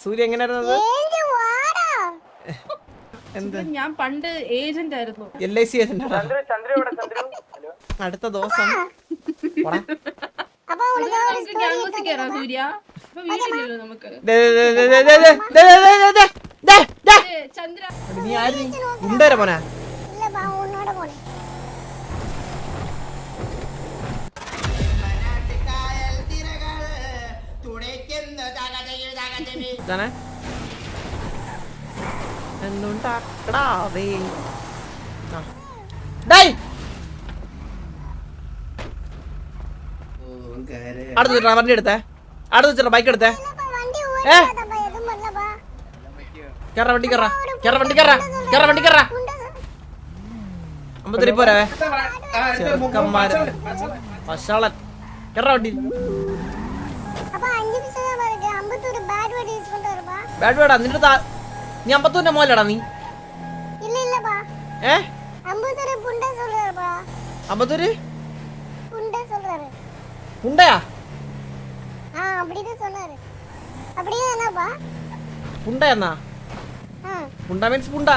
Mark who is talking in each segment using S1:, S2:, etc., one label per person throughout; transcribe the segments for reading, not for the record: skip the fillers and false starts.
S1: സൂര്യ എങ്ങനെയായിരുന്നത്?
S2: ഞാൻ പണ്ട് ഏജന്റ് ആയിരുന്നു.
S1: LIC agent. അടുത്ത ദിവസം
S2: സൂര്യ നമുക്ക് ചന്ദ്ര
S1: നീ ആര് ഉണ്ടേരാ മോനെ? വണ്ടി എടുത്തേ, അടുത്ത് വെച്ചിട്ട് ബൈക്ക് എടുത്തേ. കേറ വണ്ടി കേറ, കേറ വണ്ടി കേറ, കേറ വണ്ടി കേറ. അമ്പത്തിരി പോരാ ചെറുക്കന്മാര് മഷാളൻ. കേറ വണ്ടി. ബാഡ് വേടാ നിന്റെ നീ 52 മോലാടാ നീ? അമ്പത്തൂര് പുണ്ടയാ? പുണ്ട എന്നാ? പുണ്ട മീൻസ് പുണ്ട.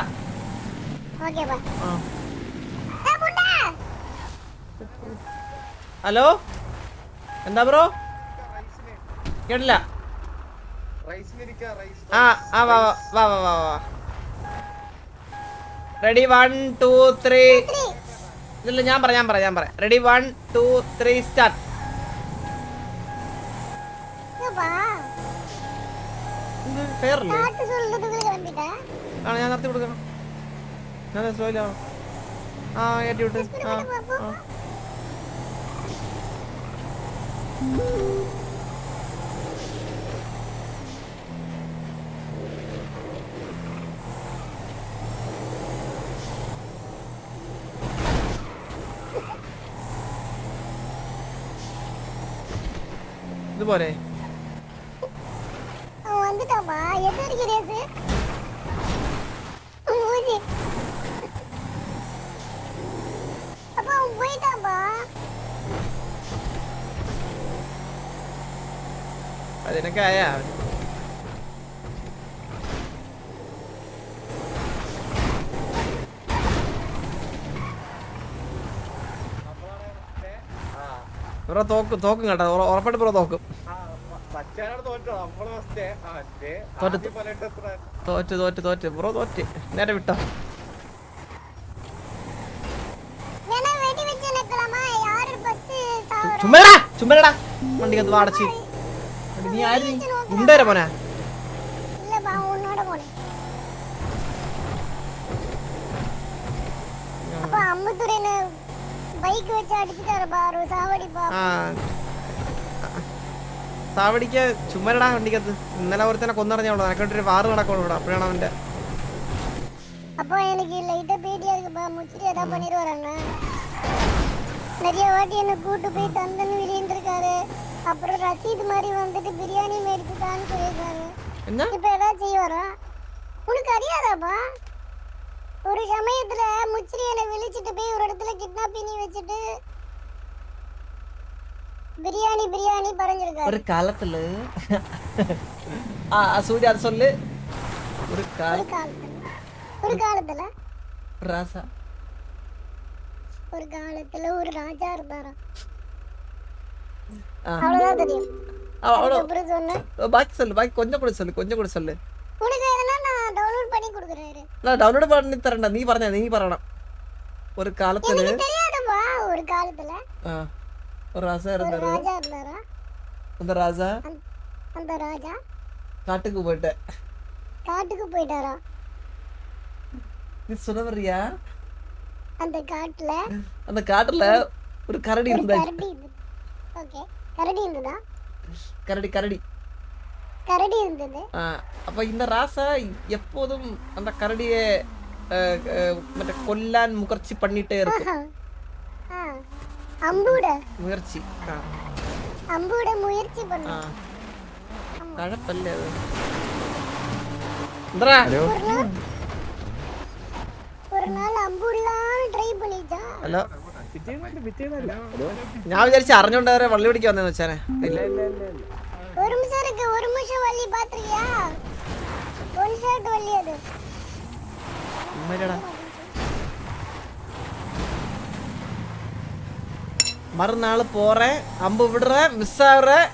S1: ഹലോ എന്താ ബ്രോ? കേട്ടില്ല. റെഡി 1 2 3. ഇല്ല ഞാൻ പറയാം റെഡി 1 2 3 സ്റ്റാർട്ട്. ഞാൻ നിർത്തി കൊടുക്കണം. ഞാൻ സ്ലോയിലാണോ? കയറ്റി വിട്ട്. ഇതുപോലെ അതിനൊക്കെ ആയാ ബ്രോ തോക്കും കേട്ടോ, ഉറപ്പായിട്ട് ബ്രോ തോക്കും. തോറ്റ് ബ്രോ തോറ്റ്. നേരെ വിട്ടോ. ചുമ്മാ വണ്ടിക്കകത്ത് അടച്ച്. നീ ആര് ഉണ്ടേരാ മോനെ? സാവടിക്ക് ചുമരടാ വണ്ടിക്കകത്ത്. ഇന്നലെ ഒരുത്തനെ കൊന്നറിഞ്ഞോളൂ. എനക്കൊരു വാറ് നടക്കോളൂ ഇവിടെ. അപ്പോഴാണ് അവന്റെ
S3: நிறைய வாட்டி என்ன கூட்டு போய் தந்தன்னு விளையாண்டுருக்காரு. அப்புறம் ரசீது மாதிரி வந்துட்டு பிரியாணி மேடிச்சுட்டான்னு சொல்லியிருக்காரு. இப்ப ஏதாவது செய்வாரா? உனக்கு அறியாதாப்பா? ஒரு சமயத்துல முச்சிரி என்னை விழிச்சிட்டு போய் ஒரு இடத்துல கிட்னாப் பண்ணி வச்சுட்டு பிரியாணி பிரியாணி பறஞ்சிருக்காரு.
S1: ஒரு காலத்துல சூர்யா அது சொல்லு. ஒரு
S3: காலத்துல
S1: ராசா
S3: ஒரு காலத்துல ஒரு ராஜா இருந்தாராம். அவ்வளவுதான் தெரியும். அப்புறம் சொன்ன
S1: பாக்கி சொல்லு. பாக்கி கொஞ்சம் கூட சொல்லு.
S3: உனக்கு எதனா நான் டவுன்லோட் பண்ணி கொடுக்குறேன்.
S1: நான் டவுன்லோட் பண்ணி தரேன்டா. நீ പറയണം. ஒரு காலத்துல
S3: எனக்கு தெரியாதுப்பா. ஒரு காலத்துல
S1: ஒரு ராஜா இருந்தாரு.
S3: ராஜா இருந்தாரா? அந்த ராஜா
S1: காட்டுக்கு
S3: போயிட்டாரா?
S1: நீ சொல்ல வர்றியா?
S3: அந்த
S1: காட்டுல ஒரு கரடி இருந்துச்சு.
S3: ஓகே, கரடி இருந்ததா? கரடி இருந்தது.
S1: அப்ப இந்த ராசா எப்போதும் அந்த கரடியை கொல்லான் முயற்சி பண்ணிட்டே இருக்கும். முயற்சி
S3: பண்ணு.
S1: கழப்பல்ல அது.
S3: ஒரு நாள் அம்புடலாம் ட்ரை பண்ணிட்டா.
S1: ഹലോ ഞാൻ വിചാരിച്ചു അറിഞ്ഞോണ്ട് വള്ളി പിടിക്കാൻ വന്നെന്ന് വെച്ചാനെ.
S3: ஒரு நிமிஷம் வள்ளி பாத்துறியா?
S1: மறுநாள் போறேன், அம்பு விடுறேன், மிஸ் ஆகுறேன்.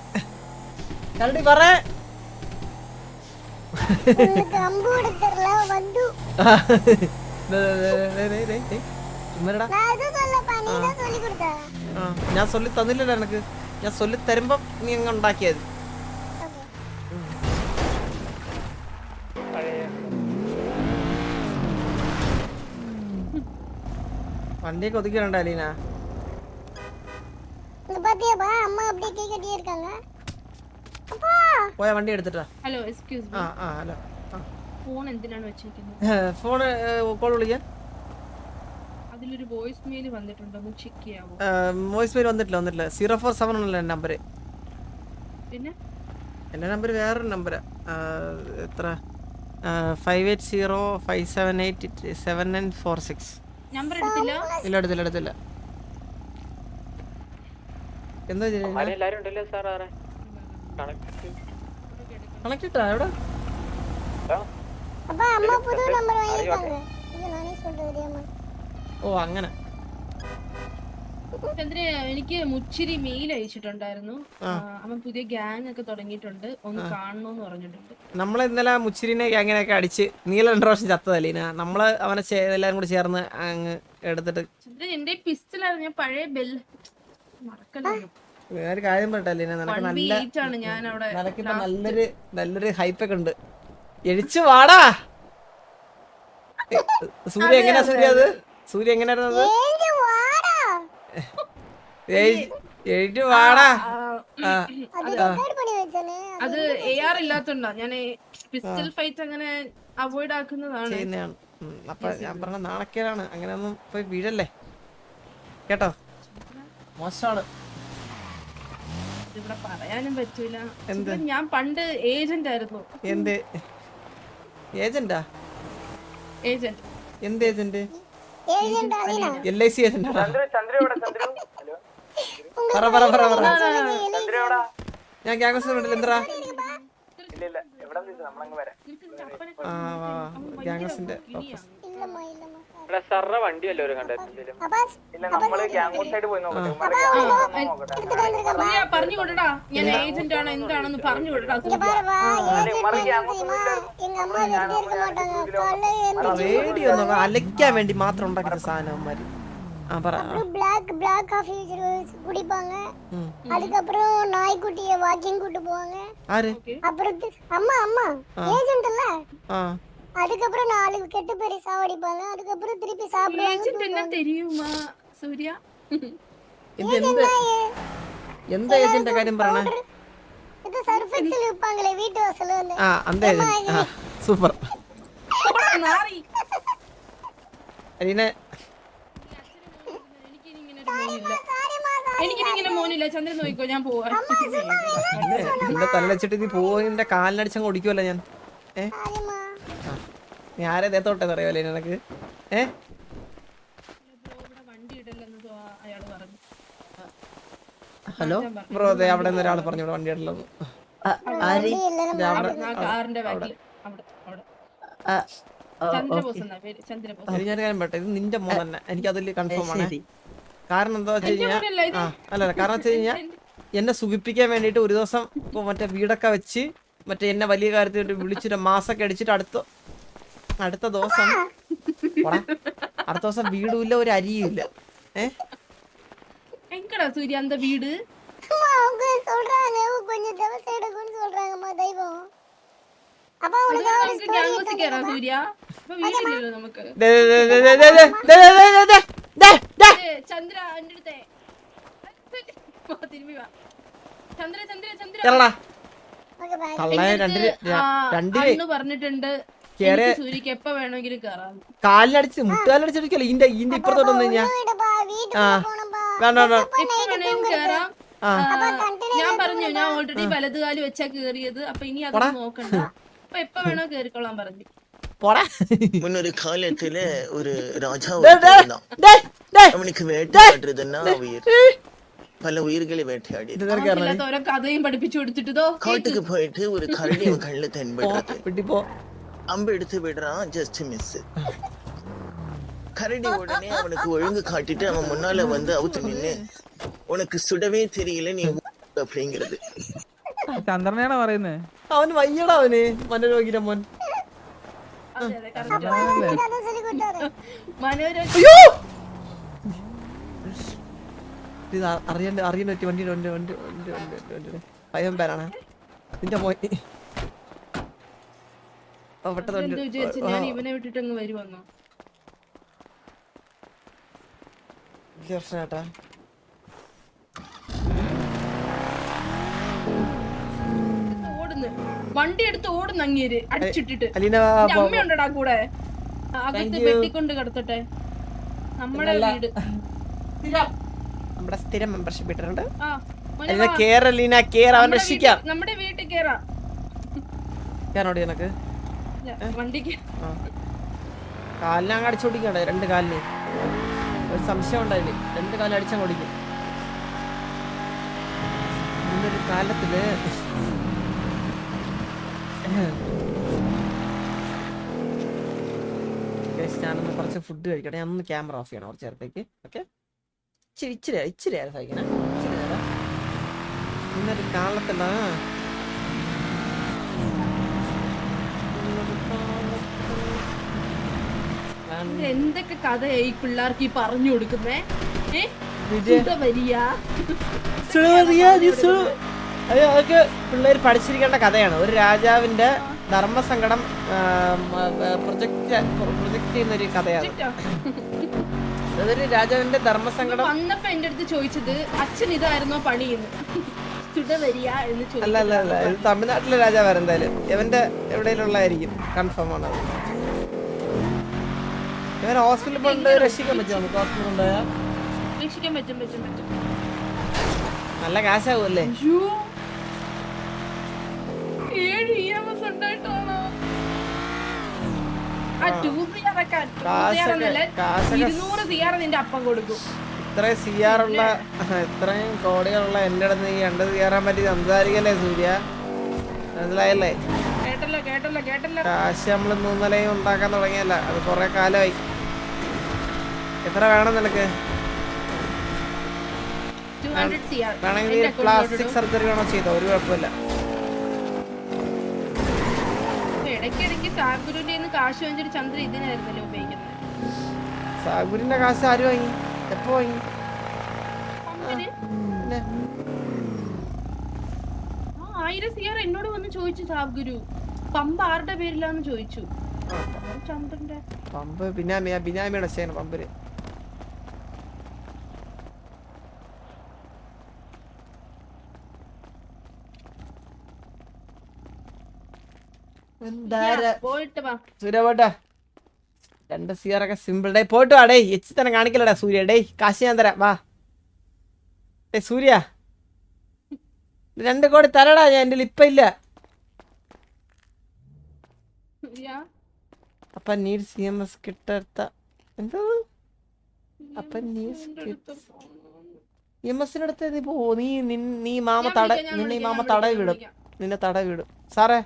S1: கரடி வரேன்.
S3: உங்களுக்கு அம்பு எடுத்துறல வந்து.
S1: சும்மாடா.
S3: நான் அது சொல்லப்பா, நீ தான் சொல்லி கொடுத்த.
S1: ഞാൻ சொல்லி തന്നില്ലല്ലോ എനിക്ക്. ഞാൻ சொல்லி തരുമ്പോ നീ അങ്ങ് ഉണ്ടാക്കിയത്. வண்டியை ஒதுக்கிறேன்டா அலீனா.
S3: இங்க பாத்தியாப்பா, அம்மா அப்படியே கை கட்டியே இருக்காங்க. அப்பா
S1: പോയ വണ്ടി എടുത്തിട്ടാ.
S2: ഹലോ എക്സ്ക്യൂസ്
S1: ആ
S2: മീ,
S1: ആ ഹലോ.
S2: ഫോൺ എന്തിനാണ് വെച്ചിരിക്കുന്നത്?
S1: ഫോൺ കോൾ വിളിക്കാൻ.
S2: അതിലൊരു വോയിസ് മെയിൽ വന്നിട്ടുണ്ട്, ഒന്ന് ചെക്ക് ചെയ്യാവോ?
S1: വോയിസ് മെയിൽ വന്നിട്ടില്ല 047 ഉള്ള നമ്പർ.
S2: പിന്നെ
S1: എൻ്റെ നമ്പർ വേറൊരു നമ്പരാ. എത്ര 5805787946.
S2: നമ്പർ എടുത്തില്ല.
S1: എടുത്തില്ല. എന്താ കണക്റ്റിട്ടാ എവിടെ?
S3: அப்பா அம்மா புது நம்பர் வாங்கிட்டாங்க. இது நானே சொல்றது அம்மா.
S1: ഓ അങ്ങനെ.
S2: ചന്ദ്ര എനിക്ക് മുച്ചിരി മെയിൽ അയച്ചിട്ടുണ്ടായിരുന്നു. അവൻ പുതിയ ഗ്യാങ് ഒക്കെ തുടങ്ങിയിട്ടുണ്ട്, ഒന്ന് കാണണോന്ന് പറഞ്ഞിട്ടുണ്ട്.
S1: നമ്മളെ ഇന്നലെ മുച്ചിരിനെ ഗ്യാങ്ങിനെയൊക്കെ അടിച്ച് നീല 2 പ്രാവശ്യം ചത്തതല്ലീന. നമ്മള് അവനെ എല്ലാരും കൂടി ചേർന്ന് അങ്ങ് എടുത്തിട്ട്.
S2: ചന്ദ്ര എന്റെ പിസ്റ്റലായിരുന്നു, ഞാൻ പഴയ ബെൽ മറക്കല്ലോ.
S1: വേറെ കാര്യം പറയട്ടല്ലീന, നിനക്ക് നിനക്കിപ്പോ നല്ലൊരു ഹൈപ്പൊക്കെ ഉണ്ട്. എഴിച്ചു വാടാ. സൂര്യ എങ്ങനെയാ സൂര്യ എങ്ങനെയായിരുന്നത്? എഴുതി വാടാ.
S2: അത് AR ഇല്ലാത്തോണ്ടാ ഞാൻ പിസ്റ്റൽ ഫൈറ്റ് അങ്ങനെ അവോയ്ഡ് ആക്കുന്നതാണ്.
S1: അപ്പൊ ഞാൻ പറഞ്ഞ നാണക്കേടാണ്, അങ്ങനെ ഒന്നും പോയി വീഴല്ലേ കേട്ടോ, മോശമാണ്.
S2: ഇവിടെ പറയാനും പറ്റൂല. ഞാൻ പണ്ട് ഏജന്റ് ആയിരുന്നു.
S1: എന്ത് ഏജന്റാ?
S2: ഏജന്റ്.
S1: എന്ത് ഏജന്റ്? LIC agent. ഞാൻ ഗ്യാങ്സിന്റെ എന്താ ഗ്യാങ്സിന്റെ
S2: പറഞ്ഞു വിടടാ, ഞാൻ ഏജന്റ് ആണ് എന്താണെന്ന് പറഞ്ഞു വിടടാ.
S1: റേഡിയോ അലക്കാൻ വേണ്ടി മാത്രം ഉണ്ടാക്കിയ സാധനന്മാര്.
S3: black coffee குடிப்பாங்க. அதுக்கு அப்புறம் நாய்க்குட்டியை வாக்கிங் கூட்டி போவாங்க. அப்புறம் அம்மா ஏஜென்ட் இல்ல, அதுக்கு அப்புறம் 4 கெட்ட பேரை சாவடிப்பாங்க. அதுக்கு அப்புறம் திருப்பி சாப்பிடுவாங்க.
S2: ஏஜென்ட் என்ன தெரியுமா சூர்யா?
S1: எந்த ஏஜென்ட் காரியம் പറയണേ?
S3: இது சர்ஃபெக்ஸ்ல விப்பாங்களே வீட்டு வாசல்ல வந்து.
S1: அந்த ஏஜென்ட். சூப்பர்.
S2: നാറി.
S1: അലീന
S2: എനിക്കിങ്ങനെ മോനില്ല. ചന്ദ്രൻ നോക്കിക്കോ, ഞാൻ പോവാ.
S1: എന്റെ തലച്ചിട്ട് നീ പോയിന്റെ കാലിനടിച്ചങ്ങ് ഓടിക്കുമല്ലോ ഞാൻ. നീ ആരെ ദേത്തോട്ടെന്ന് അറിയാമല്ലേ നിനക്ക്? ഹലോ ബ്രോ, അതെ അവിടെ നിന്ന് ഒരാൾ പറഞ്ഞു വണ്ടി ഇടലെന്ന്. ഞാൻ കാര്യം പറ്റേ, ഇത് നിന്റെ മോൻ തന്നെ, എനിക്ക് അതിൽ കൺഫേം ആണ്. കാരണം എന്താ വെച്ച് കഴിഞ്ഞാൽ കാരണം വെച്ച് കഴിഞ്ഞാൽ എന്നെ സുഖിപ്പിക്കാൻ വേണ്ടിട്ട് ഒരു ദിവസം മറ്റേ വീടൊക്കെ വെച്ച് മറ്റേ എന്നെ വലിയ കാര്യത്തിൽ വിളിച്ചിട്ട് മാസൊക്കെ അടിച്ചിട്ട് അടുത്ത ദിവസം വീടുമില്ല, ഒരു അരിയുമില്ല.
S2: എങ്കടാ സൂര്യ அந்த வீடு?
S3: அவங்க சொல்றாங்க கொஞ்சம் ദിവസം எடுக்கும்னு சொல்றாங்கம்மா தெய்வம். அப்பா உனக்கு ஒரு ஸ்டோரி
S2: കേറാ സൂര്യ. ഇപ്പോ വീടില്ലല്ലോ നമുക്ക്. ചന്ദ്ര എൻ്റെ അടുത്തേ തിരുമ്പി വാ. ചന്ദ്ര പറഞ്ഞിട്ടുണ്ട് സൂര്യക്ക് എപ്പ വേണമെങ്കിലും കേറാം.
S1: കാലിനടിച്ച് മുട്ടുകാലടിച്ചടിക്കല്ലോ ഇതിന്റെ ഇപ്പുറത്തോട്ട് ഞാൻ
S2: കേറാം. ഞാൻ പറഞ്ഞു, ഞാൻ ഓൾറെഡി വലതുകാലി വെച്ചാ കേറിയത്, അപ്പൊ ഇനി അത് നോക്കണ്ട, അപ്പൊ എപ്പ വേണോ കേറിക്കോളാൻ പറഞ്ഞു.
S4: முன்னொரு காலத்துல ஒரு ராஜா அவனுக்கு வேட்டையாடுறதுன்னா உயிர். பல உயிர்களை வேட்டையாடி
S2: ഓരോ കഥയും പഠിപ്പിച്ചു കൊടുത്തിട്ടോ.
S4: காட்டுக்கு போயிட்டு ஒரு கரடி அவன் கண்ணுல தென்படுறது. அம்பு எடுத்து விடுறான், ஜஸ்ட் மிஸ். கரடி உடனே அவனுக்கு ஒழுங்கு காட்டிட்டு அவன் முன்னால வந்து அவுத்து நின்னு உனக்கு சுடவே தெரியல நீ அப்படிங்கிறது.
S5: ചന്ദ്രനെയാണോ പറയുന്നത്?
S1: അവന് വയ്യടാ, അവന് മനോരോഗിയുടെ മോൻ.
S2: അതെ അതെ കറക്റ്റ്
S3: அதான் சொல்லி கொடுத்தாரு.
S2: മനോരമ
S1: അയ്യോ, ഇത് അറിയാൻ പറ്റി. വണ്ടി ഭയം പേരാണ് നിന്റെ മോൻ. പെട്ടെന്ന്
S2: എന്ത് വിചാരിച്ചു ഞാൻ ഇവനെ വിട്ടിട്ട് അങ്ങ് വരുവന്നോ?
S1: പ്രശ്നേട്ടാ.
S2: ഓടുന്നു, വണ്ടി എടുത്ത് ഓടുന്നു അങ്ങേര് അടിച്ചിട്ടിട്ട്.
S1: അലീന
S2: എന്റെ അമ്മയുണ്ടടാ കൂടെ, അകത്ത് വെട്ടിക്കൊണ്ട് കിടത്തട്ടെ. നമ്മുടെ വീട്
S1: നമ്മുടെ സ്ഥിരം മെമ്പർഷിപ്പ് ഇട്ടിട്ടുണ്ട്.
S2: ആ മോനെ
S1: അലീന
S2: വാ.
S1: കേർ, അലീന കേർ, അവൻ
S2: നമ്മുടെ
S1: രക്ഷിക്കാം.
S2: വീട്ടിൽ- നമ്മുടെ വീട്ടിൽ കേറാം.
S1: കേറോടി എനക്ക്
S2: വണ്ടിക്ക്
S1: കാലിനങ്ങ് അടിച്ചോടിക്കണ്ടേ, 2 കാലിന്. ഒരു സംശയം ഉണ്ടായില്ലേ, 2 കാലം അടിച്ചാൽ ഓടിക്കും. ഇന്നൊരു കാലത്തില് ഞാനൊന്ന് കുറച്ച് ഫുഡ് കഴിക്കട്ടെ. ഞാനൊന്ന് ക്യാമറ ഓഫ് ചെയ്യണം കുറച്ച് നേരത്തേക്ക്. ഓക്കെ, ഇച്ചിരി സഹിക്കണേ, ഇച്ചിരി നേരം. ഇന്നൊരു കാലത്തില്
S2: എന്തൊക്കെ കഥയാ ഈ പിള്ളേർക്ക് ഈ പറഞ്ഞു കൊടുക്കുന്നേ?
S1: അതൊക്കെ പിള്ളേർ പഠിച്ചിരിക്കേണ്ട കഥയാണ്. ഒരു രാജാവിന്റെ ധർമ്മസങ്കടം പ്രൊജക്ട് ചെയ്യുന്ന ഒരു കഥയാണ്. അതൊരു രാജാവിന്റെ ധർമ്മസങ്കടം.
S2: വന്നപ്പോ എന്റെ അടുത്ത് ചോദിച്ചത് അച്ഛൻ ഇതായിരുന്നോ പണിയെന്ന്.
S1: അല്ല ഇത് തമിഴ്നാട്ടിലെ രാജാവാണ്. എന്തായാലും ഇവന്റെ എവിടെയുള്ളതായിരിക്കും, കൺഫേം ആണ്. ഇവൻ ഹോസ്പിറ്റലിൽ കൊണ്ട് രക്ഷിക്കാൻ പറ്റുമോ? നമുക്ക് ഹോസ്പിറ്റലിൽ കൊണ്ടുപോയാ
S2: രക്ഷിക്കാൻ പറ്റും.
S1: നല്ല കാശാവൂല്ലേ?
S2: 7 EMS ഉണ്ടായിട്ടാണോ? ആ 2CR ഒക്കെ 200 CR നിന്റെ അപ്പം കൊടുക്കും.
S1: ഇത്രയും സിആറുള്ള, ഇത്രയും കോടികളുള്ള എന്റെ അടുത്ത് നീ 2 കയറാൻ പറ്റി സംസാരിക്കല്ലേ സൂര്യ? മനസ്സിലായല്ലേ?
S2: കേട്ടല്ലോ.
S1: കാശ് നമ്മള് 3 നിലയും ഉണ്ടാക്കാൻ തുടങ്ങിയല്ല, അത് കൊറേ കാലമായി. എത്ര വേണം നിനക്ക്?
S2: 200 CR.
S1: വേണമെങ്കിൽ പ്ലാസ്റ്റിക് സർജറി വേണോ ചെയ്തോ, ഒരു കുഴപ്പമില്ല.
S2: ഇടയ്ക്കിടയ്ക്ക് സാഗുരുന്റെ കാശ് വാങ്ങിച്ചിട്ട് ചന്ദ്ര ഇതിനായിരുന്നല്ലോ ഉപയോഗിക്കുന്നത്.
S1: സാഗുരിന്റെ കാശ് ആര് വാങ്ങി? എപ്പോ വാങ്ങി? പിന്നെ
S2: 1000 CR എന്നോട് വന്ന് ചോദിച്ചു സാഗുരു. പമ്പ് ആരുടെ പേരിലാന്ന് ചോദിച്ചു. ചന്ദ്രന്റെ
S1: പമ്പ് ബിനാമിയുടെ ചെയ്യണം പമ്പില്.
S2: പോയിട്ട് വാ
S1: സൂര്യ പോട്ടെ. 2 CR ഒക്കെ സിമ്പിൾ. ഡേ പോയിട്ട് വാ. ഡേ എച്ച് തന്നെ കാണിക്കലടാ സൂര്യ. ഡേ കാശ് ഞാൻ തരാം, വാ. ഡേ സൂര്യ 2 കോടി തരടാ, ഞാൻ എൻ്റെ ഇപ്പ ഇല്ല. അപ്പൊ നീഡ് CMS കിട്ടത്ത എന്താ? അപ്പൊ CMSനടുത്ത് നീ പോ. നീ മാമ തടവി വിടും, നിന്നെ തടവി വിടും. സാറേ,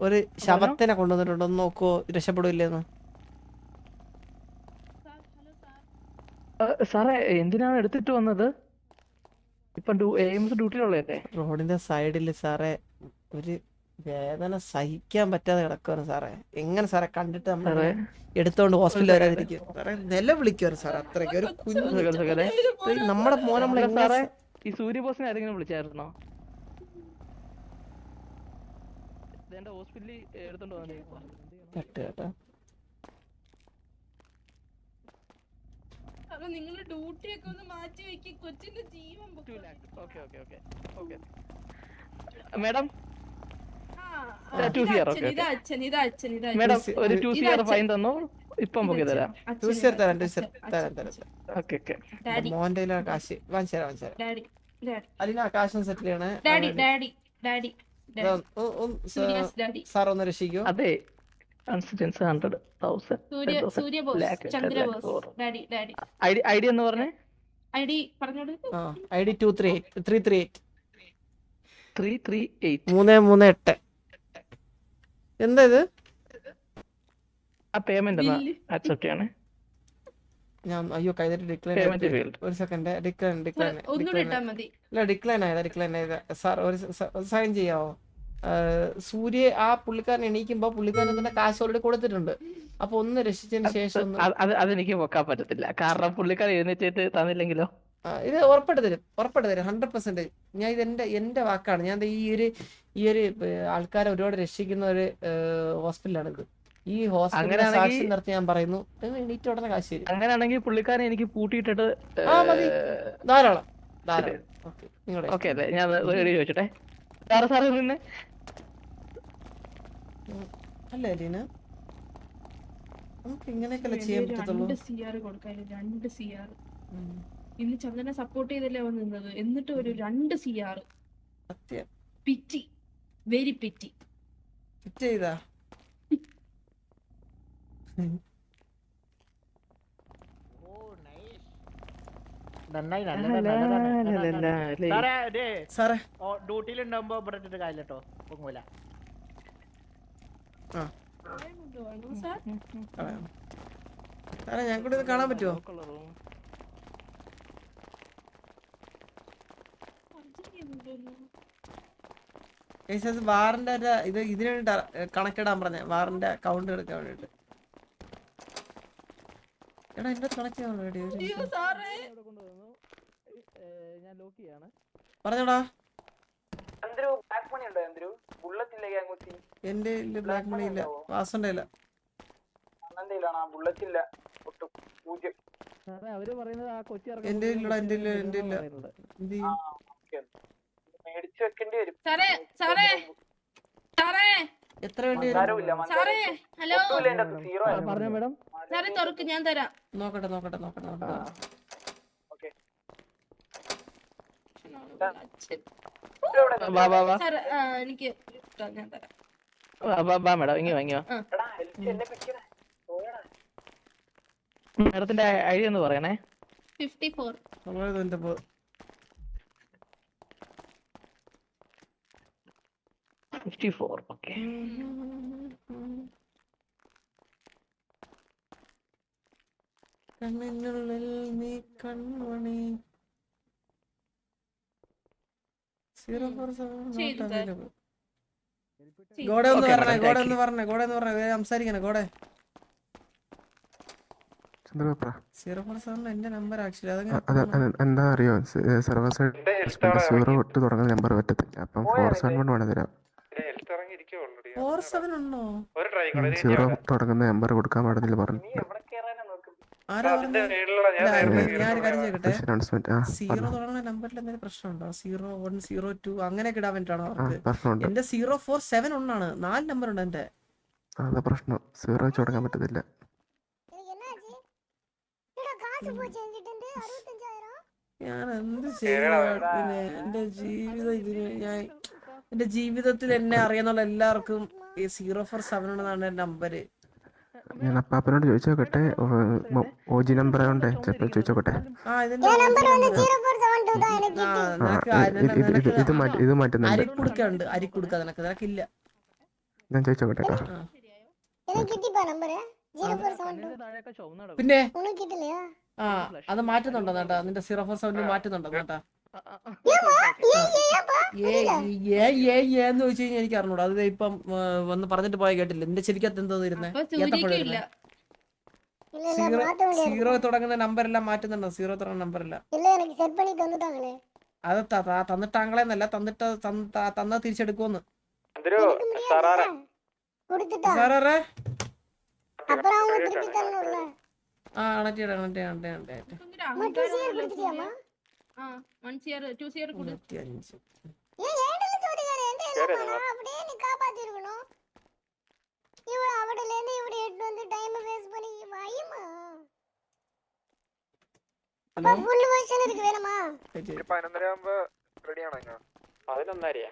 S1: ഒരു ശവത്തിനെ കൊണ്ടുവന്നിട്ടുണ്ടോ, ഒന്ന് നോക്കുവോ രക്ഷപ്പെടില്ലെന്ന്?
S5: സാറേ എന്തിനാണ് എടുത്തിട്ട് വന്നത്? ഇപ്പൊ എയിംസ് ഡ്യൂട്ടിയിലുള്ളതല്ലേ?
S1: റോഡിന്റെ സൈഡില് സാറേ ഒരു വേദന സഹിക്കാൻ പറ്റാതെ കിടക്കുവാണ് സാറേ. എങ്ങനെ സാറേ കണ്ടിട്ട് നമ്മൾ എടുത്തോണ്ട് ഹോസ്പിറ്റലിൽ വരാതിരിക്കും സാറേ? നിലവിളിക്കുവാണ് സാറേ. അത്രയ്ക്ക് ഒരു കുഞ്ഞു നമ്മുടെ മോൻ നമ്മളെ.
S5: ഈ സൂര്യബോസിനെ ആരെങ്കിലും വിളിച്ചായിരുന്നോ? ഹോസ്പിറ്റലിൽ എടുത്തോണ്ട്
S1: കേട്ടോ.
S2: നിങ്ങളുടെ ഡ്യൂട്ടി ഒക്കെ ഒന്ന് മാറ്റി വെക്കി, കൊച്ചിന്റെ ജീവൻ
S5: മേഡം
S2: മേഡം
S5: ഒരു 2 CR ഫൈൻ തന്നോ, ഇപ്പം പൊക്കി തരാം.
S1: മോന്റെ കാശ് വാങ്ങിച്ചു അലിന കാശും സെറ്റിൽ ചെയ്യണേ. സാർ ഒന്ന് രക്ഷിക്കൂ.
S5: അതെ, ഐഡി എന്ന് പറഞ്ഞേ?
S1: ID 338
S5: 338
S1: 338. എന്താ ഇത്?
S5: ആ പേയ്മെന്റ് ഒന്ന് അക്സെപ്റ്റ് ചെയ്യണേ.
S1: ഞാൻ അയ്യോ കൈതട്ടി ഡിക്ലൈൻ
S5: Payment failed.
S1: ഒരു സെക്കൻഡ് ഡിക്ലൈൻ ഡിക്ലൈൻ
S2: ഒന്നുകൂടെ ഇട്ടാ മതി.
S1: ഇല്ല ഡിക്ലൈൻ ആയതാ സാർ ഒരു സൈൻ ചെയ്യാവോ? സൂര്യ ആ പുള്ളിക്കാരൻ എണീക്കുമ്പോ പുള്ളിക്കാരൻ തന്നെ കാശ് ഓൾറെഡി കൊടുത്തിട്ടുണ്ട്. അപ്പൊ ഒന്ന് രക്ഷിച്ചതിന് ശേഷം ഒന്ന്
S5: അതെനിക്ക് വെക്കാൻ പറ്റത്തില്ല, കാരണം പുള്ളിക്കാരൻ എഴുന്നേറ്റിട്ട് തന്നില്ലെങ്കിലോ.
S1: ഇത് ഉറപ്പായിട്ട് തരും 100%. ഞാൻ ഇത് എന്റെ വാക്കാണ്. ഞാൻ ഈ ഒരു ആൾക്കാരെ ഒരുപാട് രക്ഷിക്കുന്ന ഒരു ഹോസ്പിറ്റലാണിത്. ഈ ഹോസ്പിറ്റലിനെ സാക്ഷി നിർത്തി ഞാൻ പറയുന്നു, എണീറ്റ് ഉടനെ കാശ് തരും.
S5: അങ്ങനെയാണെങ്കിൽ പുള്ളിക്കാരൻ എനിക്ക് പൂട്ടിയിട്ടിട്ട്
S1: ധാരാളം.
S5: ഓക്കെ അല്ലേ, ഞാൻ ചോദിച്ചോട്ടെ സാറ് പിന്നെ
S1: അല്ലേ ലീന, നമുക്ക് ഇങ്ങനെയൊക്കെ ചെയ്യാൻ പറ്റത്തുള്ളൂ.
S2: 2 CR കൊടുക്കാൻ 2 CR ഇന്ന് ചന്ദന സപ്പോർട്ട് ചെയ്തല്ലേ അവൻ നിന്നത്, എന്നിട്ട് ഒരു 2 CR. പിറ്റി, വെരി പിറ്റി.
S1: ചെയ്താ
S6: ഡ്യൂട്ടിയിലുണ്ടാവുമ്പോ പറഞ്ഞിട്ട് കാര്യട്ടോ പൊങ്ങൂല.
S1: സാറേ ഞങ്ങൾക്കൂടെ ഇത് കാണാൻ പറ്റുമോ? വാറിന്റെ ഇത് ഇതിന് വേണ്ടി കണക്കിടാൻ പറഞ്ഞ വാറിന്റെ അക്കൗണ്ട് എടുക്കാൻ വേണ്ടിട്ട്. എടാ എന്റെ കണക്ട് ചെയ്യാൻ പറഞ്ഞോടാ. എന്റെ ബ്ലാക്ക് മണി ഇല്ല, വാസന്റെ ഇല്ല. എന്റെ ഇല്ലടാ, എന്റെ ഇല്ല. എന്ത് ചെയ്യും? എത്ര വേണ്ടി വരും?
S2: ഹലോ
S5: പറഞ്ഞോ മേഡം.
S2: സാറേ തുറക്ക്, ഞാൻ തരാം.
S1: നോക്കട്ടെ.
S2: എനിക്ക് ഞാൻ തരാം.
S5: മേഡം ഇങ്ങോ മേഡത്തിന്റെ ഐഡിയ ഒന്ന് പറയണേ.
S2: 54.
S5: ഓക്കെ.
S1: കണ്ണിനുള്ളിൽ നീ കൺമണി 047 ഗോഡ ഒന്ന് പറഞ്ഞേ സംസാരിക്കണേ ഗോഡെ. 047 എന്റെ നമ്പർ ആക്ച്വലി
S7: എന്താ അറിയോ, സർവീസ് 0 തൊട്ട് തുടങ്ങുന്ന നമ്പർ പറ്റത്തില്ല. അപ്പം 471 വേണം തരാം.
S1: 47 ഉണ്ടോ?
S7: 0 തുടങ്ങുന്ന നമ്പർ കൊടുക്കാൻ പാടില്ല പറഞ്ഞു.
S1: ഞാൻ കാര്യം ചെയ്യട്ടെ, 0 തുടങ്ങുന്ന നമ്പറിൽ എന്തെങ്കിലും പ്രശ്നമുണ്ടോ? 01, 02 അങ്ങനെയൊക്കെ ഇടാൻ വേണ്ടിട്ടാണോ? എന്റെ 047 ഒന്നാണ്, 4 നമ്പർ ഉണ്ട് എന്റെ.
S7: അതാ പ്രശ്നം, 0 തുടങ്ങാൻ പറ്റത്തില്ല.
S1: ഞാൻ എന്ത് ചെയ്യും? എന്റെ ജീവിതത്തിൽ എന്നെ അറിയാന്നുള്ള എല്ലാവർക്കും ഈ 047 എന്നാണ് എന്റെ നമ്പര്.
S7: ഞാൻ അപ്പാപ്പനോട് ചോദിച്ചോക്കട്ടെ, OG നമ്പർ ആയോണ്ടേ ചിലപ്പോൾ ചോദിച്ചോക്കട്ടെ. ഇത് മാറ്റുന്നുണ്ട്.
S1: അരിക്കുടുക്ക നിനക്കില്ല.
S7: ഞാൻ ചോദിച്ചോക്കട്ടെ.
S1: പിന്നെ അത് മാറ്റുന്നുണ്ടോ നേട്ടാ? നിന്റെ 047 മാറ്റുന്നുണ്ടോ നേട്ടാ? എന്ന് ചോദിച്ചു കഴിഞ്ഞാൽ എനിക്ക് അറിഞ്ഞൂടാ. അത് ഇപ്പം വന്ന് പറഞ്ഞിട്ട് പോയ കേട്ടില്ല. നിന്റെ ചെവിക്കകത്ത് എന്തോ ഇരുന്നേ? 0 തുടങ്ങുന്ന നമ്പർ എല്ലാം മാറ്റുന്നുണ്ടോ? 0 തുടങ്ങുന്ന നമ്പർ എല്ലാം അത് തന്നിട്ടാങ്ങളെന്നല്ല, തന്ന തിരിച്ചെടുക്കുമെന്ന്. സാറേ
S3: ഫുൾ വേർഷൻ ഇருக்கு വേണமா?
S6: 11 ആകുമ്പോ റെഡി ആണോ? 11 ആരിയാ